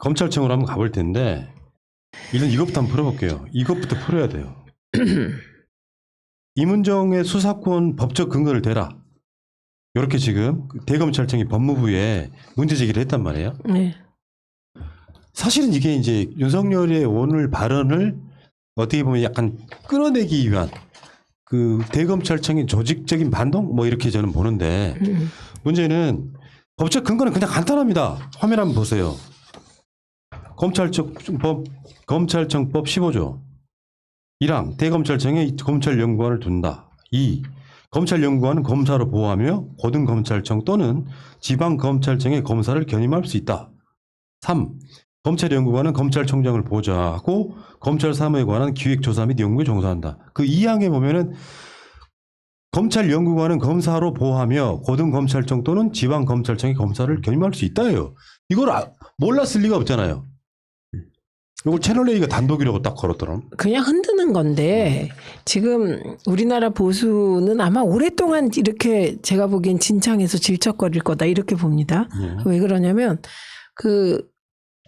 검찰청으로 한번 가볼 텐데 일단 이것부터 한번 풀어볼게요. 이것부터 풀어야 돼요. 이문정의 수사권 법적 근거를 대라. 이렇게 지금 대검찰청이 법무부에 문제 제기를 했단 말이에요. 네. 사실은 이게 이제 윤석열의 오늘 발언을 어떻게 보면 약간 끌어내기 위한 그 대검찰청의 조직적인 반동 뭐 이렇게 저는 보는데 문제는 법적 근거는 그냥 간단합니다. 화면 한번 보세요. 검찰청법 15조 1항 대검찰청에 검찰연구원을 둔다. 2. 검찰연구원은 검사로 보호하며 고등검찰청 또는 지방검찰청의 검사를 견임할 수 있다. 3. 검찰연구관은 검찰총장을 보좌하고 검찰 사무에 관한 기획조사 및 연구에 종사한다. 그 2항에 보면은 검찰연구관은 검사로 보호하며 고등검찰청 또는 지방검찰청의 검사를 견임할 수 있다예요. 이걸 몰랐을 리가 없잖아요. 이걸 채널A가 단독이라고 딱 걸었더라. 그냥 흔드는 건데 지금 우리나라 보수는 아마 오랫동안 이렇게 제가 보기엔 진창에서 질척거릴 거다 이렇게 봅니다. 왜 그러냐면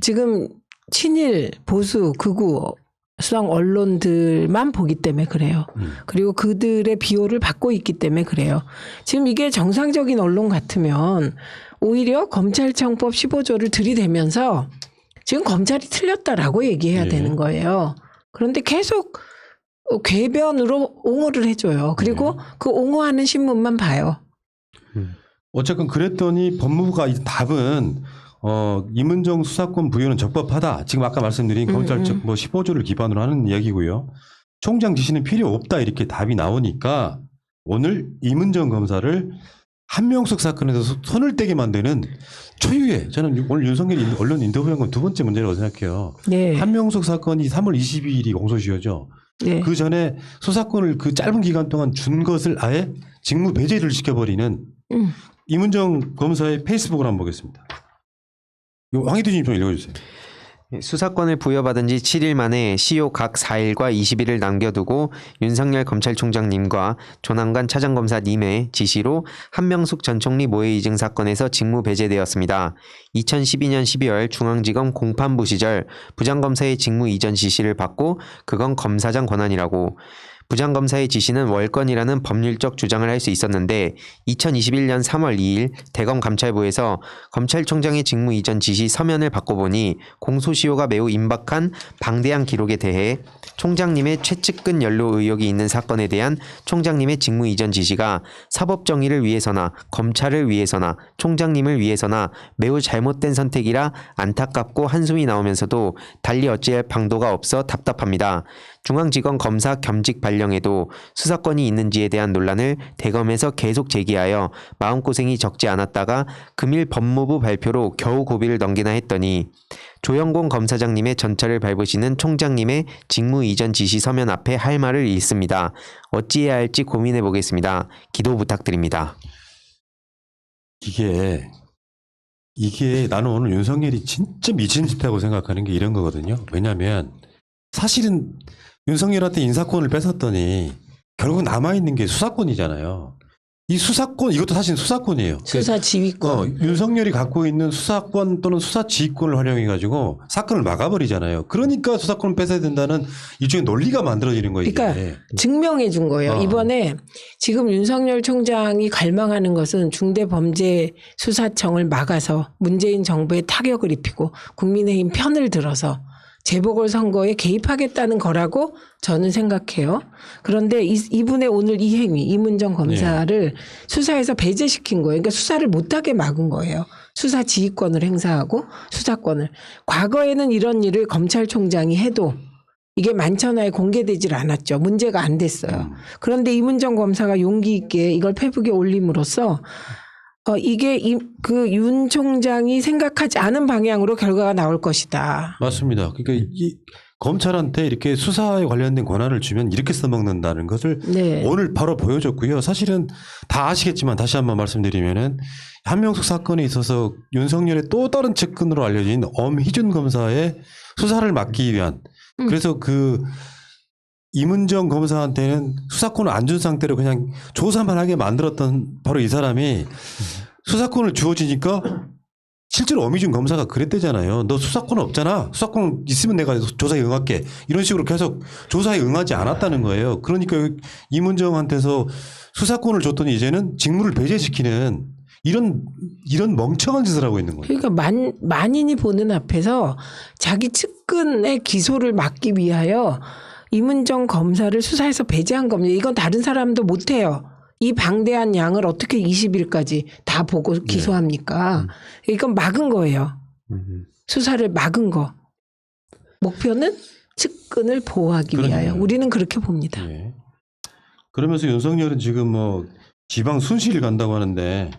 지금 친일 보수 극우 수상 언론들만 보기 때문에 그래요. 그리고 그들의 비호를 받고 있기 때문에 그래요. 지금 이게 정상적인 언론 같으면 오히려 검찰청법 15조를 들이대면서 지금 검찰이 틀렸다라고 얘기해야 되는 거예요. 그런데 계속 궤변으로 옹호를 해줘요. 그리고 그 옹호하는 신문만 봐요. 어쨌건 그랬더니 법무부가 이 답은 이문정 수사권 부여는 적법하다. 지금 아까 말씀드린 검찰청 뭐 15조를 기반으로 하는 이야기고요. 총장 지시는 필요 없다 이렇게 답이 나오니까 오늘 이문정 검사를 한명숙 사건에서 손을 떼게 만드는 초유의 저는 오늘 윤석열이 언론 인터뷰한 건 두 번째 문제라고 생각해요. 네. 한명숙 사건이 3월 22일이 공소시효죠. 네. 그 전에 수사권을 그 짧은 기간 동안 준 것을 아예 직무 배제를 시켜버리는 이문정 검사의 페이스북을 한번 보겠습니다. 황희두님 좀 읽어주세요. 수사권을 부여받은 지 7일 만에 시효 각 4일과 20일을 남겨두고 윤석열 검찰총장님과 조남관 차장검사님의 지시로 한명숙 전 총리 모해이증 사건에서 직무 배제되었습니다. 2012년 12월 중앙지검 공판부 시절 부장검사의 직무 이전 지시를 받고 그건 검사장 권한이라고 부장검사의 지시는 월권이라는 법률적 주장을 할 수 있었는데 2021년 3월 2일 대검 감찰부에서 검찰총장의 직무 이전 지시 서면을 바꿔보니 공소시효가 매우 임박한 방대한 기록에 대해 총장님의 최측근 연루 의혹이 있는 사건에 대한 총장님의 직무 이전 지시가 사법정의를 위해서나 검찰을 위해서나 총장님을 위해서나 매우 잘못된 선택이라 안타깝고 한숨이 나오면서도 달리 어찌할 방도가 없어 답답합니다. 중앙지검 검사 겸직 발령에도 수사권이 있는지에 대한 논란을 대검에서 계속 제기하여 마음고생이 적지 않았다가 금일 법무부 발표로 겨우 고비를 넘기나 했더니 조영곤 검사장님의 전차를 밟으시는 총장님의 직무 이전 지시 서면 앞에 할 말을 읽습니다. 어찌해야 할지 고민해 보겠습니다. 기도 부탁드립니다. 이게 나는 오늘 윤석열이 진짜 미친 짓하고 생각하는 게 이런 거거든요. 왜냐하면 사실은 윤석열한테 인사권을 뺏었더니 결국 남아있는 게 수사권이잖아요. 이 수사권 이것도 사실 수사권이에요. 수사 지휘권. 윤석열이 갖고 있는 수사권 또는 수사 지휘권을 활용해가지고 사건을 막아버리잖아요. 그러니까 수사권을 뺏어야 된다는 일종의 논리가 만들어지는 거예요. 그러니까 증명해 준 거예요. 이번에 지금 윤석열 총장이 갈망하는 것은 중대범죄수사청을 막아서 문재인 정부에 타격을 입히고 국민의힘 편을 들어서 재보궐선거에 개입하겠다는 거라고 저는 생각해요. 그런데 이분의 오늘 이 행위, 이문정 검사를 수사에서 배제시킨 거예요. 그러니까 수사를 못하게 막은 거예요. 수사 지휘권을 행사하고 수사권을. 과거에는 이런 일을 검찰총장이 해도 이게 만천하에 공개되질 않았죠. 문제가 안 됐어요. 그런데 이문정 검사가 용기 있게 이걸 페북에 올림으로써 이게 그 윤 총장이 생각하지 않은 방향으로 결과가 나올 것이다. 맞습니다. 그러니까 이 검찰한테 이렇게 수사에 관련된 권한을 주면 이렇게 써먹는다는 것을 오늘 바로 보여줬고요. 사실은 다 아시겠지만 다시 한번 말씀드리면은 한명숙 사건에 있어서 윤석열의 또 다른 측근으로 알려진 엄희준 검사의 수사를 막기 위한 그래서 그 이문정 검사한테는 수사권을 안 준 상태로 그냥 조사만 하게 만들었던 바로 이 사람이 수사권을 주어지니까 실제로 어미준 검사가 그랬대잖아요. 너 수사권 없잖아. 수사권 있으면 내가 조사에 응할게. 이런 식으로 계속 조사에 응하지 않았다는 거예요. 그러니까 이문정한테서 수사권을 줬더니 이제는 직무를 배제시키는 이런 멍청한 짓을 하고 있는 거예요. 그러니까 만인이 보는 앞에서 자기 측근의 기소를 막기 위하여 이문정 검사를 수사에서 배제한 겁니다. 이건 다른 사람도 못해요. 이 방대한 양을 어떻게 20일까지 다 보고 기소합니까? 이건 막은 거예요. 수사를 막은 거. 목표는 측근을 보호하기 위하여. 우리는 그렇게 봅니다. 네. 그러면서 윤석열은 지금 뭐 지방 순시를 간다고 하는데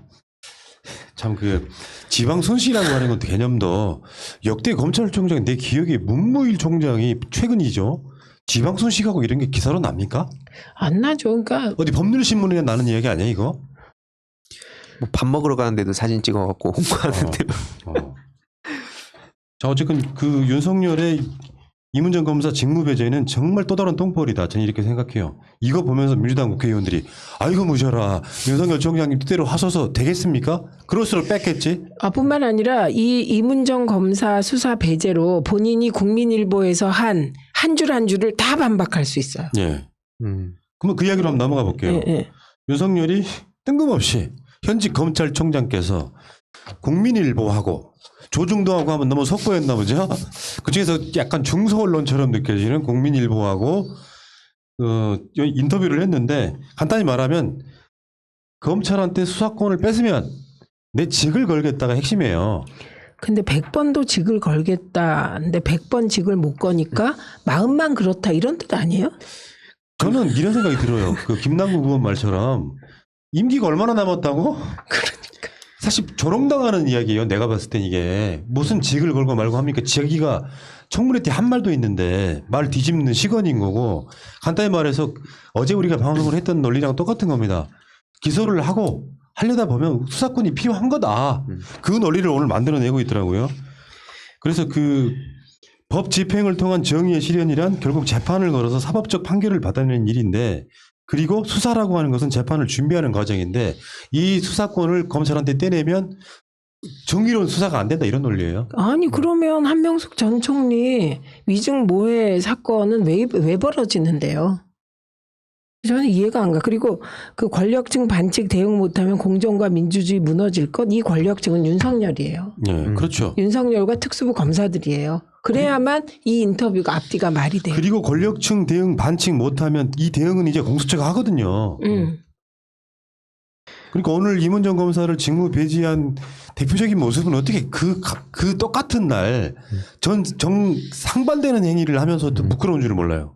참 그 지방 순시라고 하는 것도 개념도 역대 검찰총장 내 기억에 문무일 총장이 최근이죠. 지방 순시 가고 이런 게 기사로 납니까? 안 나죠. 그러니까 어디 법률신문에 나는 이야기 아니야 이거? 뭐 밥 먹으러 가는데도 사진 찍어갖고 홍보하는데. 자 어쨌든 그 윤석열의 이문정 검사 직무 배제는 정말 또 다른 똥벌이다. 저는 이렇게 생각해요. 이거 보면서 민주당 국회의원들이 아이고 무셔라. 윤석열 총장님 뜻대로 하소서 되겠습니까? 그럴수록 뺐겠지. 뿐만 아니라 이 이문정 검사 수사 배제로 본인이 국민일보에서 한 줄 한 줄을 다 반박할 수 있어요. 예. 그러면 그 이야기로 한번 넘어가 볼게요. 예. 윤석열이 뜬금없이 현직 검찰총장께서 국민일보하고 조중동하고 하면 너무 속보였나 보죠. 그중에서 약간 중소 언론처럼 느껴지는 국민일보하고 인터뷰를 했는데 간단히 말하면 검찰한테 수사권을 뺏으면 내 직을 걸겠다가 핵심이에요. 근데 100번도 직을 걸겠다. 근데 100번 직을 못 거니까 마음만 그렇다. 이런 뜻 아니에요? 저는 이런 생각이 들어요. 그 김남국 의원 말처럼 임기가 얼마나 남았다고? 그러니까. 사실 조롱당하는 이야기예요. 내가 봤을 땐 이게 무슨 직을 걸고 말고 합니까? 자기가 청문회 때 한 말도 있는데 말 뒤집는 시건인 거고 간단히 말해서 어제 우리가 방송을 했던 논리랑 똑같은 겁니다. 기소를 하고 하려다 보면 수사권이 필요한 거다. 그 논리를 오늘 만들어내고 있더라고요. 그래서 그 법 집행을 통한 정의의 실현이란 결국 재판을 걸어서 사법적 판결을 받아내는 일인데 그리고 수사라고 하는 것은 재판을 준비하는 과정인데 이 수사권을 검찰한테 떼내면 정의로운 수사가 안 된다 이런 논리예요. 아니 그러면 한명숙 전 총리 위증 모해 사건은 왜 벌어지는데요? 저는 이해가 안 가. 그리고 그 권력층 반칙 대응 못하면 공정과 민주주의 무너질 것. 이 권력층은 윤석열이에요. 네, 그렇죠. 윤석열과 특수부 검사들이에요. 그래야만 이 인터뷰가 앞뒤가 말이 돼요. 그리고 권력층 대응 반칙 못하면 이 대응은 이제 공수처가 하거든요. 그러니까 오늘 이문정 검사를 직무 배제한 대표적인 모습은 어떻게 그 똑같은 날 상반되는 행위를 하면서도 부끄러운 줄을 몰라요.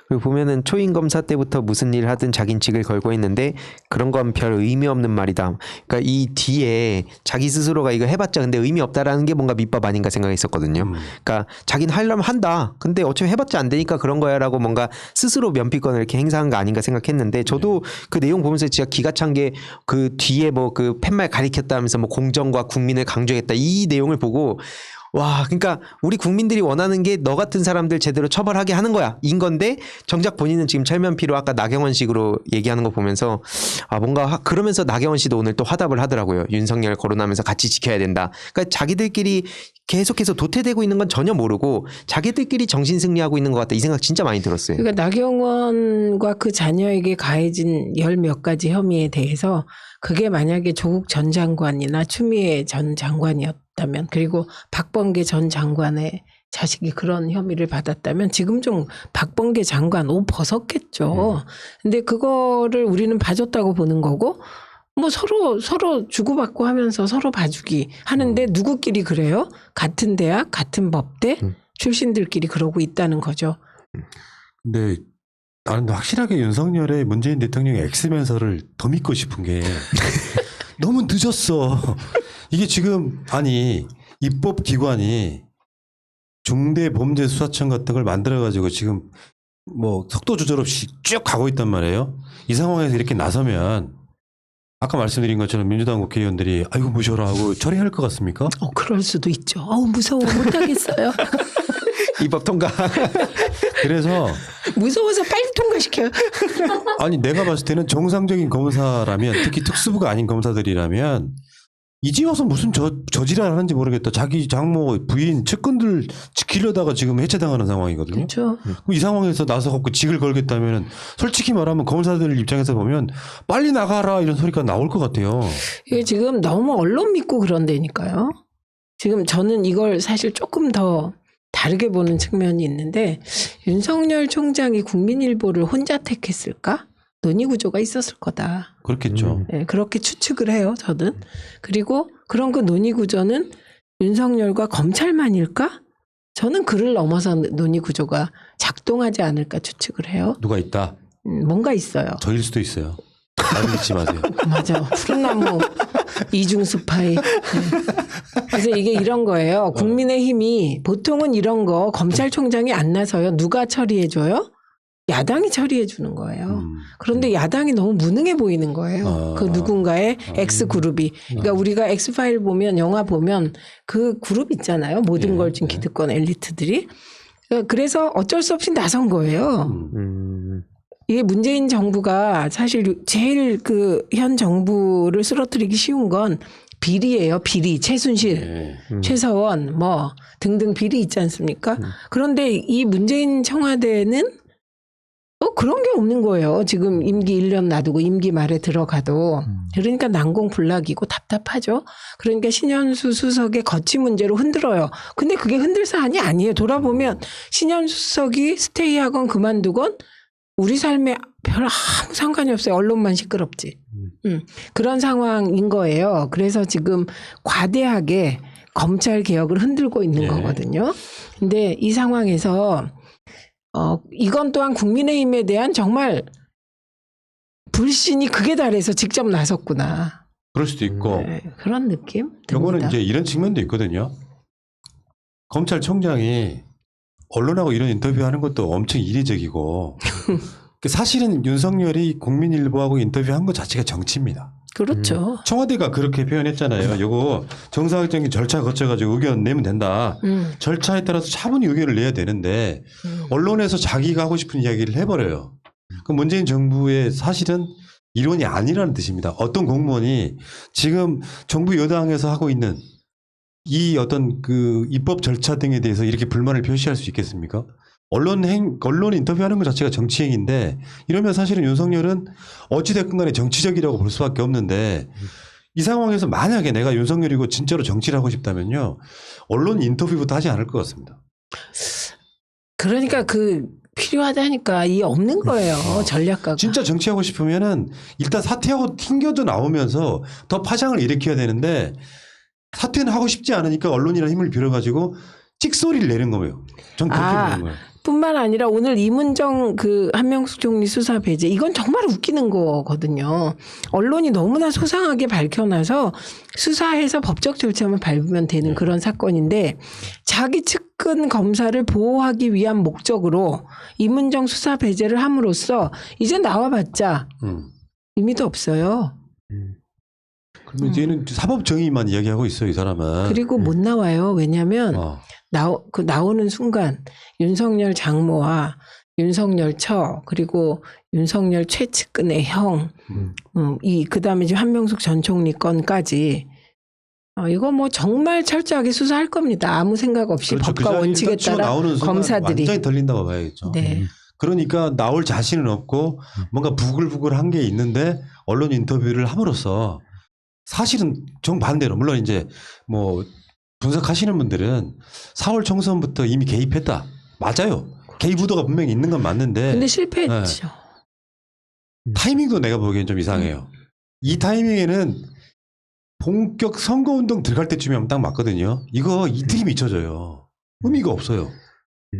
그리고 보면은 초임 검사 때부터 무슨 일을 하든 자긴 직을 걸고 있는데 그런 건 별 의미 없는 말이다. 그러니까 이 뒤에 자기 스스로가 이거 해봤자 근데 의미 없다라는 게 뭔가 밑밥 아닌가 생각했었거든요. 그러니까 자기는 하려면 한다. 근데 어차피 해봤자 안 되니까 그런 거야라고 뭔가 스스로 면피권을 이렇게 행사한 거 아닌가 생각했는데 저도 그 내용 보면서 진짜 기가 찬 게 그 뒤에 뭐 그 팻말 가리켰다면서 뭐 공정과 국민을 강조했다 이 내용을 보고 와, 그러니까 우리 국민들이 원하는 게 너 같은 사람들 제대로 처벌하게 하는 거야. 인 건데 정작 본인은 지금 철면피로 아까 나경원식으로 얘기하는 거 보면서 뭔가 그러면서 나경원 씨도 오늘 또 화답을 하더라고요. 윤석열 거론하면서 같이 지켜야 된다. 그러니까 자기들끼리 계속해서 도태되고 있는 건 전혀 모르고 자기들끼리 정신 승리하고 있는 것 같다. 이 생각 진짜 많이 들었어요. 그러니까 나경원과 그 자녀에게 가해진 10몇 가지 혐의에 대해서 그게 만약에 조국 전 장관이나 추미애 전 장관이었다면 그리고 박범계 전 장관의 자식이 그런 혐의를 받았다면 지금 좀 박범계 장관 옷 벗었겠죠. 근데 그거를 우리는 봐줬다고 보는 거고 뭐 서로 주고받고 하면서 서로 봐주기 하는데 누구끼리 그래요? 같은 대학, 같은 법대 출신들끼리 그러고 있다는 거죠. 근데 나는 확실하게 윤석열의 문재인 대통령의 엑스면서를 더 믿고 싶은 게 너무 늦었어. 이게 지금 아니 입법기관이 중대범죄수사청 같은 걸 만들어가지고 지금 뭐 속도 조절 없이 쭉 가고 있단 말이에요. 이 상황에서 이렇게 나서면 아까 말씀드린 것처럼 민주당 국회의원들이 아이고 무셔라 하고 처리할 것 같습니까? 그럴 수도 있죠. 무서워 못하겠어요. 입법 통과. 그래서 무서워서 빨리 통과시켜요. 아니 내가 봤을 때는 정상적인 검사라면 특히 특수부가 아닌 검사들이라면 이제 와서 무슨 저지랄 하는지 모르겠다. 자기 장모 부인 측근들 지키려다가 지금 해체당하는 상황이거든요. 그렇죠. 이 상황에서 나서갖고 직을 걸겠다면 솔직히 말하면 검사들 입장에서 보면 빨리 나가라 이런 소리가 나올 것 같아요. 이게 지금 너무 언론 믿고 그런다니까요. 지금 저는 이걸 사실 조금 더 다르게 보는 측면이 있는데 윤석열 총장이 국민일보를 혼자 택했을까? 논의 구조가 있었을 거다. 그렇겠죠. 네, 그렇게 추측을 해요, 저는. 그리고 그런 그 논의 구조는 윤석열과 검찰만일까? 저는 그를 넘어서 논의 구조가 작동하지 않을까 추측을 해요. 누가 있다. 뭔가 있어요. 저일 수도 있어요. 나를 믿지 마세요. 맞아. 푸른 나무 이중 스파이. 네. 그래서 이게 이런 거예요. 국민의힘이 보통은 이런 거 검찰총장이 안 나서요. 누가 처리해줘요? 야당이 처리해주는 거예요. 그런데 야당이 너무 무능해 보이는 거예요. 그 누군가의 X그룹이. 그러니까 우리가 X파일 보면 영화 보면 그 그룹 있잖아요. 모든 걸 지금 기득권 엘리트들이. 그래서 어쩔 수 없이 나선 거예요. 이게 문재인 정부가 사실 제일 그 현 정부를 쓰러뜨리기 쉬운 건 비리예요. 비리, 최순실, 최서원 뭐 등등 비리 있지 않습니까? 그런데 이 문재인 청와대는 그런 게 없는 거예요. 지금 임기 1년 놔두고 임기 말에 들어가도. 그러니까 난공불락이고 답답하죠. 그러니까 신현수 수석의 거취 문제로 흔들어요. 근데 그게 흔들 사안이 아니에요. 돌아보면 신현수 수석이 스테이하건 그만두건 우리 삶에 별 아무 상관이 없어요. 언론만 시끄럽지. 그런 상황인 거예요. 그래서 지금 과대하게 검찰 개혁을 흔들고 있는 거거든요. 근데 이 상황에서 이건 또한 국민의힘에 대한 정말 불신이 극에 달해서 직접 나섰구나. 그럴 수도 있고. 네, 그런 느낌 듭니다. 요거는 이제 이런 측면도 있거든요. 검찰총장이 언론하고 이런 인터뷰하는 것도 엄청 이례적이고 사실은 윤석열이 국민일보하고 인터뷰한 것 자체가 정치입니다. 그렇죠. 청와대가 그렇게 표현했잖아요. 요거 정상적인 절차 거쳐가지고 의견 내면 된다. 절차에 따라서 차분히 의견을 내야 되는데 언론에서 자기가 하고 싶은 이야기를 해버려요. 그 문재인 정부의 사실은 이론이 아니라는 뜻입니다. 어떤 공무원이 지금 정부 여당에서 하고 있는 이 어떤 그 입법 절차 등에 대해서 이렇게 불만을 표시할 수 있겠습니까? 언론 인터뷰하는 것 자체가 정치행위인데 이러면 사실은 윤석열은 어찌됐건 간에 정치적이라고 볼 수밖에 없는데 이 상황에서 만약에 내가 윤석열이고 진짜로 정치를 하고 싶다면요. 언론 인터뷰부터 하지 않을 것 같습니다. 그러니까 필요하다니까 이 없는 거예요. 전략가가. 진짜 정치하고 싶으면은 일단 사퇴하고 튕겨져 나오면서 더 파장을 일으켜야 되는데 사퇴는 하고 싶지 않으니까 언론이라는 힘을 빌어가지고 찍소리를 내는 거예요. 전 그렇게 보는 거예요. 뿐만 아니라 오늘 이문정 한명숙 총리 수사 배제 이건 정말 웃기는 거거든요. 언론이 너무나 소상하게 밝혀놔서 수사해서 법적 절차만 밟으면 되는 그런 사건인데 자기 측근 검사를 보호하기 위한 목적으로 이문정 수사 배제를 함으로써 이제 나와봤자 의미도 없어요. 그러면 이제는 사법 정의만 이야기하고 있어요, 이 사람은. 그리고 못 나와요. 왜냐하면 나오는 순간 윤석열 장모와 윤석열 처 그리고 윤석열 최측근의 형, 그다음에 지금 한명숙 전 총리 건까지 이거 뭐 정말 철저하게 수사할 겁니다. 아무 생각 없이 그렇죠. 법과 원칙에 따라 검사들이 완전히 털린다고 봐야겠죠. 네. 그러니까 나올 자신은 없고 뭔가 부글부글한 게 있는데 언론 인터뷰를 함으로써 사실은 정반대로 물론 이제 뭐 분석하시는 분들은 4월 총선부터 이미 개입했다. 맞아요. 개입 의도가 분명히 있는 건 맞는데. 근데 실패했죠. 타이밍도 내가 보기엔 좀 이상해요. 이 타이밍에는 본격 선거운동 들어갈 때쯤이면 딱 맞거든요. 이거 이틀이 미쳐져요. 의미가 없어요.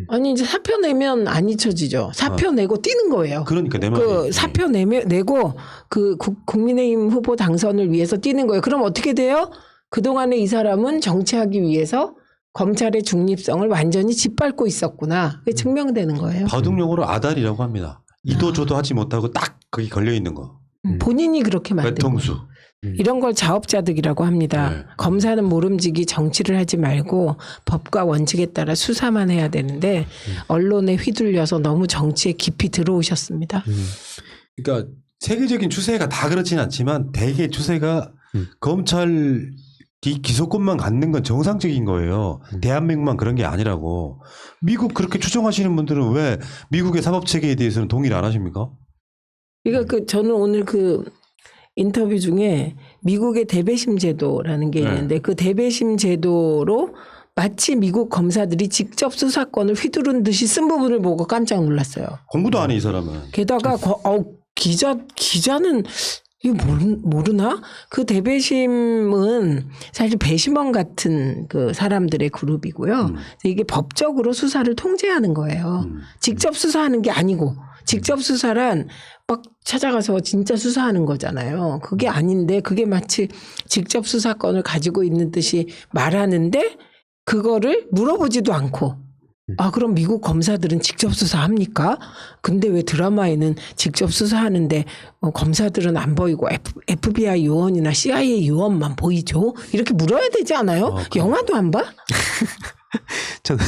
아니 이제 사표 내면 안 잊혀지죠. 사표 내고 뛰는 거예요. 그러니까 내 말이. 사표 내고 국민의힘 후보 당선을 위해서 뛰는 거예요. 그럼 어떻게 돼요? 그동안에 이 사람은 정치하기 위해서 검찰의 중립성을 완전히 짓밟고 있었구나. 그게 증명되는 거예요. 바둑용어로 아달이라고 합니다. 이도저도 하지 못하고 딱 거기 걸려 있는 거. 본인이 그렇게 만든 외통수. 거예요. 이런 걸 자업자득이라고 합니다. 네. 검사는 모름지기 정치를 하지 말고 법과 원칙에 따라 수사만 해야 되는데 언론에 휘둘려서 너무 정치에 깊이 들어오셨습니다. 그러니까 세계적인 추세가 다 그렇지는 않지만 대개 추세가 검찰 이 기소권만 갖는 건 정상적인 거예요. 대한민국만 그런 게 아니라고. 미국 그렇게 추종하시는 분들은 왜 미국의 사법 체계에 대해서는 동의를 안 하십니까? 그러니까 저는 오늘 그 인터뷰 중에 미국의 대배심 제도라는 게 있는데 그 대배심 제도로 마치 미국 검사들이 직접 수사권을 휘두른 듯이 쓴 부분을 보고 깜짝 놀랐어요. 공부도 안 해 이 사람은. 게다가 기자는 이거 모르나? 그 대배심은 사실 배심원 같은 그 사람들의 그룹이고요. 이게 법적으로 수사를 통제하는 거예요. 직접 수사하는 게 아니고 직접 수사란 막 찾아가서 진짜 수사하는 거잖아요. 그게 아닌데 그게 마치 직접 수사권을 가지고 있는 듯이 말하는데 그거를 물어보지도 않고 아, 그럼 미국 검사들은 직접 수사합니까? 근데 왜 드라마에는 직접 수사하는데 검사들은 안 보이고 FBI 요원이나 CIA 요원만 보이죠? 이렇게 물어야 되지 않아요? 영화도 안 봐? 저는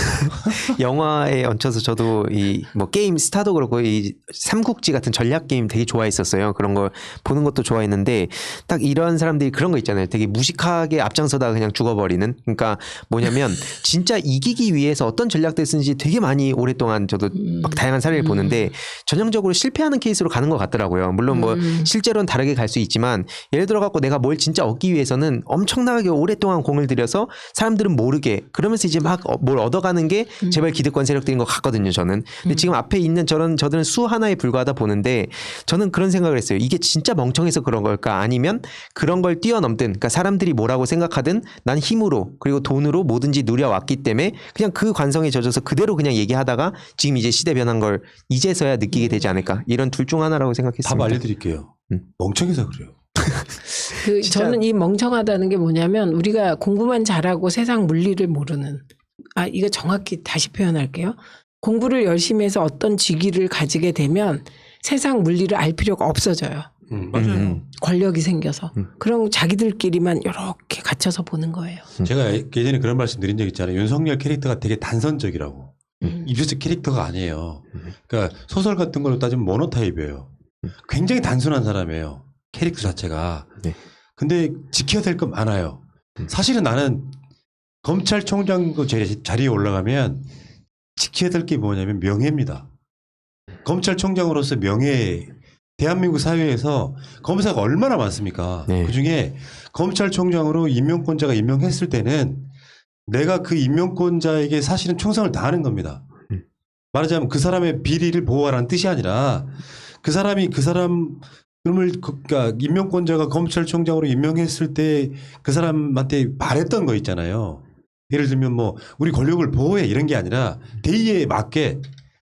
영화에 얹혀서 저도 이 뭐 게임 스타도 그렇고 이 삼국지 같은 전략 게임 되게 좋아했었어요. 그런 걸 보는 것도 좋아했는데 딱 이런 사람들이 그런 거 있잖아요. 되게 무식하게 앞장서다가 그냥 죽어버리는. 그러니까 뭐냐면 진짜 이기기 위해서 어떤 전략들 쓰는지 되게 많이 오랫동안 저도 막 다양한 사례를 보는데 전형적으로 실패하는 케이스로 가는 것 같더라고요. 물론 뭐 실제로는 다르게 갈 수 있지만 예를 들어 갖고 내가 뭘 진짜 얻기 위해서는 엄청나게 오랫동안 공을 들여서 사람들은 모르게 그러면서 이제 막 뭘 얻어가는 게 제발 기득권 세력들인 것 같거든요. 저는. 근데 지금 앞에 있는 저들은 수 하나에 불과하다 보는데 저는 그런 생각을 했어요. 이게 진짜 멍청해서 그런 걸까? 아니면 그런 걸 뛰어넘든 그러니까 사람들이 뭐라고 생각하든 난 힘으로 그리고 돈으로 뭐든지 누려왔기 때문에 그냥 그 관성에 젖어서 그대로 그냥 얘기하다가 지금 이제 시대 변한 걸 이제서야 느끼게 되지 않을까? 이런 둘 중 하나라고 생각했습니다. 답 알려드릴게요. 멍청해서 그래요. 저는 이 멍청하다는 게 뭐냐면 우리가 공부만 잘하고 세상 물리를 모르는 이거 정확히 다시 표현할게요. 공부를 열심히 해서 어떤 직위를 가지게 되면 세상 물리를 알 필요가 없어져요. 맞아요. 권력이 생겨서. 그럼 자기들끼리만 이렇게 갇혀서 보는 거예요. 제가 예전에 그런 말씀 드린 적 있잖아요. 윤석열 캐릭터가 되게 단선적이라고. 입시적 캐릭터가 아니에요. 그러니까 소설 같은 걸로 따지면 모노타입이에요. 굉장히 단순한 사람이에요. 캐릭터 자체가. 네. 근데 지켜야 될 건 많아요. 사실은 나는 검찰총장 그 자리에 올라가면 지켜야 될 게 뭐냐면 명예입니다. 검찰총장으로서 명예, 대한민국 사회에서 검사가 얼마나 많습니까? 네. 그중에 검찰총장으로 임명권자가 임명했을 때는 내가 그 임명권자에게 사실은 충성을 다하는 겁니다. 말하자면 그 사람의 비리를 보호하라는 뜻이 아니라 그 사람이 그 사람을 그러니까 임명권자가 검찰총장으로 임명했을 때 그 사람한테 바랬던 거 있잖아요. 예를 들면 뭐 우리 권력을 보호해 이런 게 아니라 대의에 맞게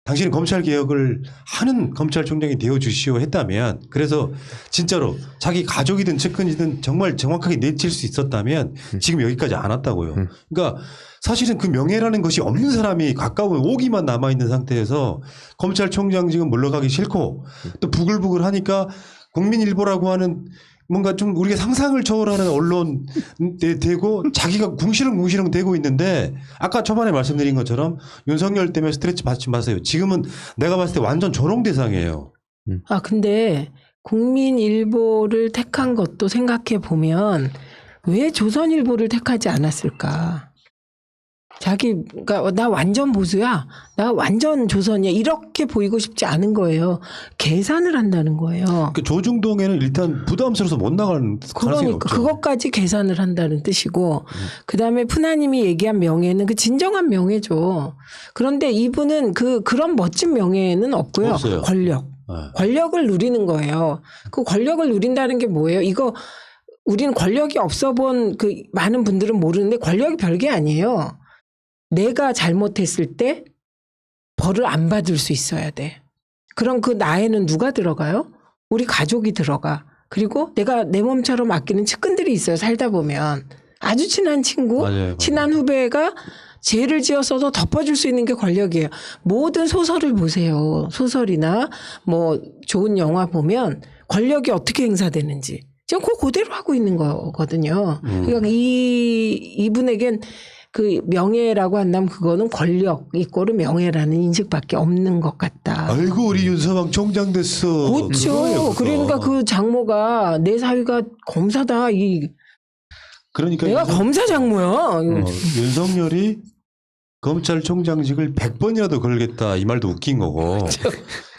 당신은 검찰 개혁을 하는 검찰총장이 되어 주시오 했다면 그래서 진짜로 자기 가족이든 측근이든 정말 정확하게 내칠 수 있었다면 지금 여기까지 안 왔다고요. 그러니까 사실은 그 명예라는 것이 없는 사람이 가까운 오기만 남아있는 상태에서 검찰총장 지금 물러가기 싫고 또 부글부글 하니까 국민일보라고 하는 뭔가 좀 우리가 상상을 초월하는 언론에 되고 자기가 궁시렁궁시렁 되고 있는데 아까 초반에 말씀드린 것처럼 윤석열 때문에 스트레스 받지 마세요. 지금은 내가 봤을 때 완전 조롱 대상이에요. 근데 국민일보를 택한 것도 생각해 보면 왜 조선일보를 택하지 않았을까? 그러니까 나 완전 보수야. 나 완전 조선이야. 이렇게 보이고 싶지 않은 거예요. 계산을 한다는 거예요. 그 조중동에는 일단 부담스러워서 못 나가는 가능성이 그러니까 없죠. 그것까지 계산을 한다는 뜻이고 그다음에 푸나님이 얘기한 명예는 그 진정한 명예죠. 그런데 이분은 그런 멋진 명예는 없고요. 없어요. 권력. 네. 권력을 누리는 거예요. 그 권력을 누린다는 게 뭐예요? 이거 우리는 권력이 없어 본 그 많은 분들은 모르는데 권력이 별게 아니에요. 내가 잘못했을 때 벌을 안 받을 수 있어야 돼. 그럼 그 나에는 누가 들어가요? 우리 가족이 들어가. 그리고 내가 내 몸처럼 아끼는 측근들이 있어요. 살다 보면. 아주 친한 친구, 맞아요. 친한 후배가 죄를 지었어도 덮어줄 수 있는 게 권력이에요. 모든 소설을 보세요. 소설이나 뭐 좋은 영화 보면 권력이 어떻게 행사되는지. 지금 그대로 하고 있는 거거든요. 그러니까 이분에겐 그 명예라고 한다면 그거는 권력 이꼬르 명예라는 인식밖에 없는 것 같다. 아이고 우리 윤서방 총장 됐어. 그렇죠. 그거예요, 그거. 그러니까 그 장모가 내 사위가 검사다. 그러니까 내가 검사장모야. 윤석열이 검찰총장직을 100번이라도 걸겠다 이 말도 웃긴 거고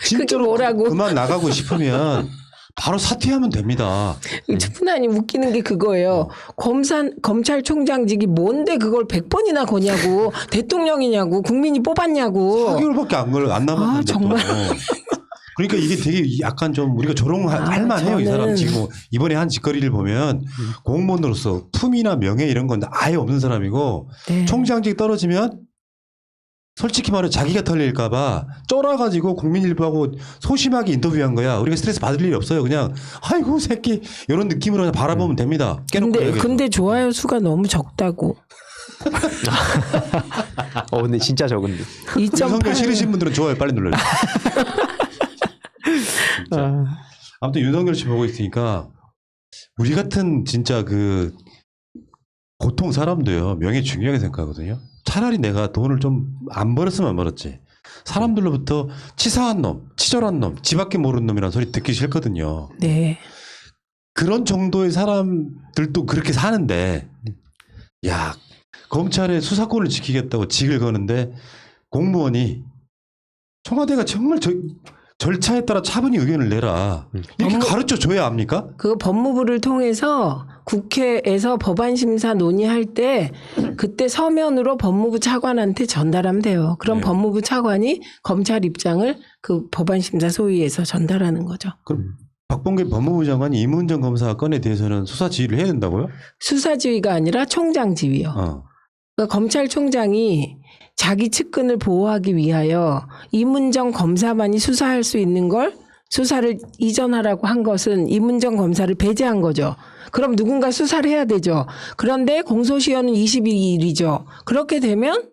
진짜로 뭐라고? 그만 나가고 싶으면 바로 사퇴하면 됩니다. 충분히 웃기는 게 그거예요. 검찰총장직이 뭔데 그걸 100번이나 거냐고. 대통령이냐고. 국민이 뽑았냐고. 4개월밖에 안 남았는데 아, 정말. 또. 그러니까 이게 되게 약간 좀 우리가 조롱할 만해요. 이 사람 지금 뭐 이번에 한 짓거리를 보면 공무원으로서 품이나 명예 이런 건 아예 없는 사람이고 네. 총장직 떨어지면 솔직히 말해 자기가 털릴까 봐 쫄아가지고 국민일보하고 소심하게 인터뷰한 거야. 우리가 스트레스 받을 일이 없어요. 그냥 아이고 새끼 이런 느낌으로 그냥 바라보면 됩니다. 깨놓고 근데 좋아요 수가 너무 적다고. 근데 진짜 적은데. 윤석열 2.8. 싫으신 분들은 좋아요 빨리 눌러요. 진짜. 아무튼 윤석열 씨 보고 있으니까 우리 같은 진짜 그 보통 사람도요 명예 중요하게 생각하거든요. 차라리 내가 돈을 좀 안 벌었으면 안 벌었지. 사람들로부터 치사한 놈, 치졸한 놈, 지밖에 모르는 놈이라는 소리 듣기 싫거든요. 네. 그런 정도의 사람들도 그렇게 사는데 야 검찰의 수사권을 지키겠다고 직을 거는데 공무원이 청와대가 정말 절차에 따라 차분히 의견을 내라 이렇게 가르쳐 줘야 합니까? 그 법무부를 통해서 국회에서 법안 심사 논의할 때 그때 서면으로 법무부 차관한테 전달하면 돼요. 그럼 네. 법무부 차관이 검찰 입장을 그 법안 심사 소위에서 전달하는 거죠. 그럼 박범계 법무부 장관이 이문정 검사 건에 대해서는 수사 지휘를 해야 된다고요? 수사 지휘가 아니라 총장 지휘요. 그러니까 검찰총장이 자기 측근을 보호하기 위하여 이문정 검사만이 수사할 수 있는 걸 수사를 이전하라고 한 것은 이문정 검사를 배제한 거죠. 그럼 누군가 수사를 해야 되죠. 그런데 공소시효는 22일이죠. 그렇게 되면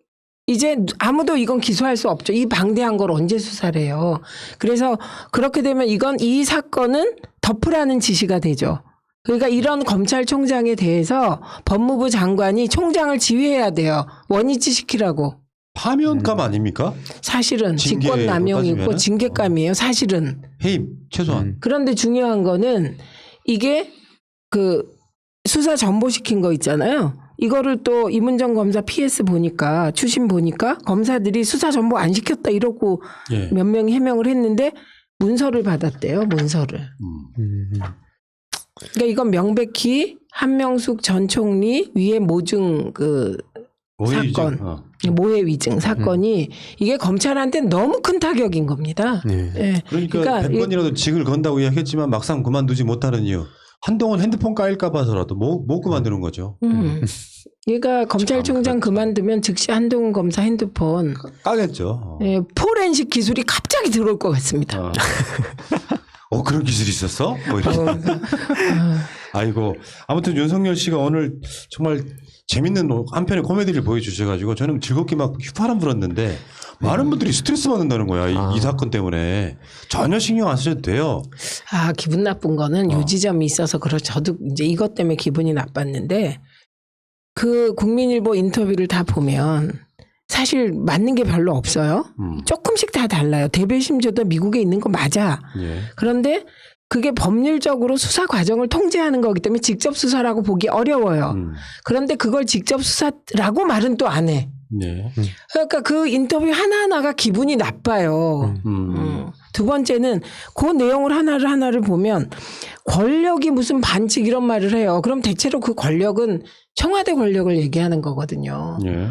이제 아무도 이건 기소할 수 없죠. 이 방대한 걸 언제 수사를 해요. 그래서 그렇게 되면 이 사건은 덮으라는 지시가 되죠. 그러니까 이런 검찰총장에 대해서 법무부 장관이 총장을 지휘해야 돼요. 원위치 시키라고. 파면감 아닙니까? 사실은 징계로 직권남용이 있고 따지면은? 징계감이에요. 사실은. 해임 최소한. 그런데 중요한 거는 이게 그 수사 전보시킨 거 있잖아요. 이거를 또 이문정 검사 PS 보니까 추심 보니까 검사들이 수사 전보 안 시켰다 이러고 예. 몇 명이 해명을 했는데 문서를 받았대요. 문서를. 그러니까 이건 명백히 한명숙 전 총리 위에 모증 그 오해이죠. 사건, 모해 위증 사건이 이게 검찰한테 너무 큰 타격인 겁니다. 네. 예. 그러니까 100번이라도 직을 건다고 이야기했지만 막상 그만두지 못하는 이유. 한동안 핸드폰 까일까 봐서라도 못 그만두는 거죠. 얘가 검찰총장 그만두면 즉시 한동훈 검사 핸드폰 까겠죠. 예, 포렌식 기술이 갑자기 들어올 것 같습니다. 그런 기술이 있었어? 뭐 이렇게. 아이고. 아무튼 윤석열 씨가 오늘 정말 재밌는 한편의 코미디를 보여주셔가지고 저는 즐겁게 막 휘파람 불었는데 많은 분들이 스트레스 받는다는 거야. 이 사건 때문에. 전혀 신경 안 쓰셔도 돼요. 기분 나쁜 거는 요 지점이 있어서 저도 이제 이것 때문에 기분이 나빴는데 그 국민일보 인터뷰를 다 보면 사실 맞는 게 별로 없어요. 조금씩 다 달라요. 대배심조도 미국에 있는 거 맞아. 예. 그런데 그게 법률적으로 수사 과정을 통제하는 거기 때문에 직접 수사라고 보기 어려워요. 그런데 그걸 직접 수사라고 말은 또 안 해. 네. 그러니까 그 인터뷰 하나하나가 기분이 나빠요. 두 번째는 그 내용을 하나를 보면 권력이 무슨 반칙 이런 말을 해요. 그럼 대체로 그 권력은 청와대 권력을 얘기하는 거거든요. 예.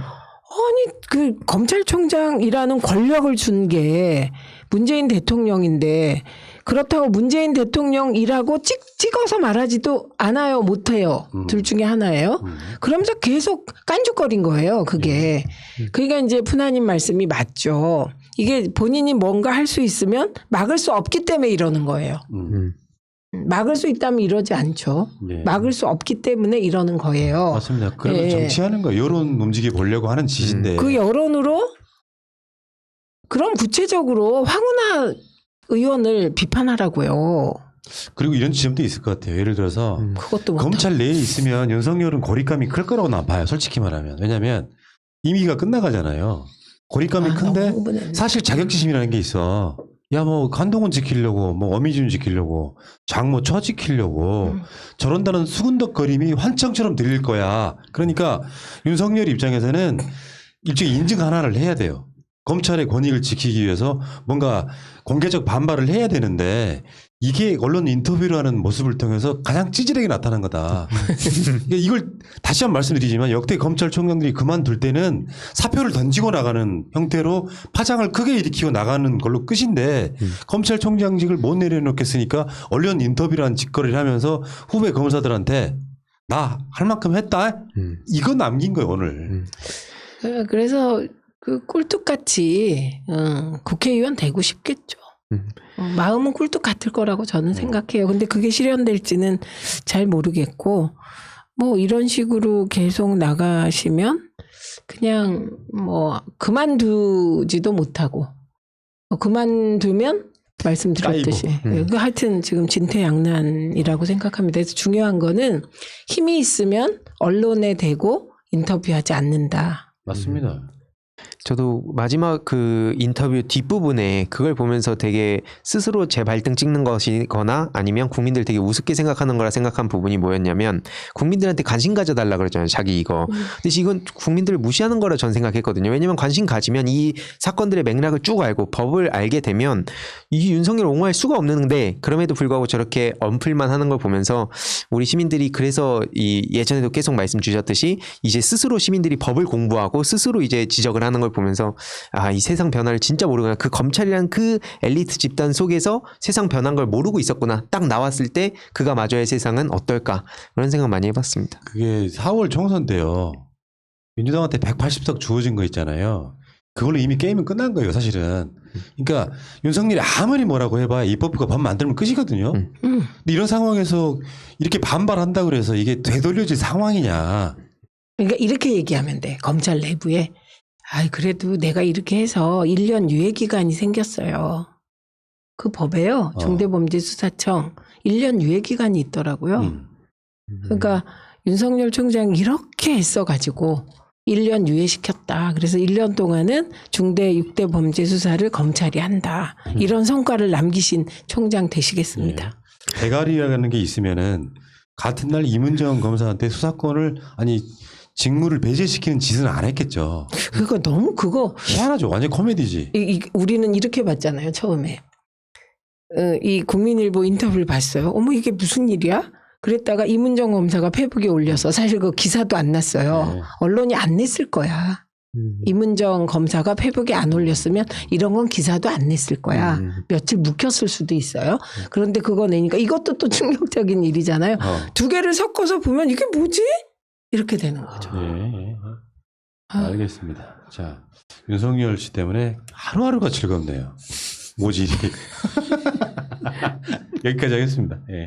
아니 그 검찰총장이라는 권력을 준 게 문재인 대통령인데 그렇다고 문재인 대통령이라고 찍어서 말하지도 않아요. 못해요. 둘 중에 하나예요. 그러면서 계속 깐죽거린 거예요. 그게. 그러니까 이제 푸나님 말씀이 맞죠. 이게 본인이 뭔가 할 수 있으면 막을 수 없기 때문에 이러는 거예요. 막을 수 있다면 이러지 않죠. 네. 막을 수 없기 때문에 이러는 거예요. 맞습니다. 그러면 예. 정치하는 거 여론 움직여 보려고 하는 짓인데. 그 여론으로 그럼 구체적으로 황운하 의원을 비판하라고요. 그리고 이런 지점도 있을 것 같아요. 예를 들어서 그것도 못 검찰 내에 있으면 윤석열은 고립감이 클 거라고 난 봐요. 솔직히 말하면. 왜냐하면 임기가 끝나가잖아요. 고립감이 큰데 너무 흥분했네. 사실 자격지심이라는 게 있어. 야, 뭐, 한동훈 지키려고, 뭐, 어미준 지키려고, 장모 처 지키려고, 저런다는 수근덕거림이 환청처럼 들릴 거야. 그러니까 윤석열 입장에서는 일종의 인증 하나를 해야 돼요. 검찰의 권익을 지키기 위해서 뭔가 공개적 반발을 해야 되는데 이게 언론 인터뷰를 하는 모습을 통해서 가장 찌질하게 나타난 거다. 그러니까 이걸 다시 한번 말씀드리지만 역대 검찰총장들이 그만둘 때는 사표를 던지고 나가는 형태로 파장을 크게 일으키고 나가는 걸로 끝인데 검찰총장직을 못 내려놓겠으니까 언론 인터뷰라는 짓거리를 하면서 후배 검사들한테 나 할 만큼 했다. 이거 남긴 거예요 오늘. 그래서 그 꿀뚝같이 국회의원 되고 싶겠죠. 마음은 꿀뚝 같을 거라고 저는 생각해요. 근데 그게 실현될지는 잘 모르겠고 뭐 이런 식으로 계속 나가시면 그냥 뭐 그만두지도 못하고 그만두면 말씀드렸듯이 하여튼 지금 진퇴양난이라고 생각합니다. 그래서 중요한 거는 힘이 있으면 언론에 대고 인터뷰하지 않는다. 맞습니다. 저도 마지막 그 인터뷰 뒷부분에 그걸 보면서 되게 스스로 제 발등 찍는 것이거나 아니면 국민들 되게 우습게 생각하는 거라 생각한 부분이 뭐였냐면 국민들한테 관심 가져달라 그러잖아요. 자기 이거. 근데 이건 국민들을 무시하는 거라 전 생각했거든요. 왜냐면 관심 가지면 이 사건들의 맥락을 쭉 알고 법을 알게 되면 이 윤석열 옹호할 수가 없는데 그럼에도 불구하고 저렇게 언플만 하는 걸 보면서 우리 시민들이 그래서 이 예전에도 계속 말씀 주셨듯이 이제 스스로 시민들이 법을 공부하고 스스로 이제 지적을 하는 걸 보면서 아, 이 세상 변화를 진짜 모르구나. 그 검찰이란 그 엘리트 집단 속에서 세상 변한 걸 모르고 있었구나. 딱 나왔을 때 그가 마저의 세상은 어떨까. 그런 생각 많이 해봤습니다. 그게 4월 총선 때요. 민주당한테 180석 주어진 거 있잖아요. 그걸로 이미 게임은 끝난 거예요, 사실은. 그러니까 윤석열이 아무리 뭐라고 해봐야 입법부가 법 만들면 끝이거든요. 근데 이런 상황에서 이렇게 반발한다 그래서 이게 되돌려질 상황이냐. 그러니까 이렇게 얘기하면 돼. 검찰 내부에. 아, 그래도 내가 이렇게 해서 1년 유예 기간이 생겼어요. 그 법에요. 중대범죄수사청 1년 유예 기간이 있더라고요. 그러니까 윤석열 총장이 이렇게 애써가지고 1년 유예시켰다. 그래서 1년 동안은 중대 6대 범죄 수사를 검찰이 한다. 이런 성과를 남기신 총장 되시겠습니다. 네. 대가리라는 게 있으면은 같은 날 이문정 검사한테 수사권을 직무를 배제시키는 짓은 안 했겠죠. 그거 너무 그거 희한하죠. 완전 코미디지. 우리는 이렇게 봤잖아요. 처음에. 이 국민일보 인터뷰를 봤어요. 어머 이게 무슨 일이야? 그랬다가 이문정 검사가 페북에 올려서 사실 그 기사도 안 났어요. 네. 언론이 안 냈을 거야. 이문정 검사가 페북에 안 올렸으면 이런 건 기사도 안 냈을 거야. 며칠 묵혔을 수도 있어요. 그런데 그거 내니까 이것도 또 충격적인 일이잖아요. 두 개를 섞어서 보면 이게 뭐지? 이렇게 되는 거죠. 예. 알겠습니다. 자, 윤석열 씨 때문에 하루하루가 즐겁네요. 모질이. 여기까지 하겠습니다. 예.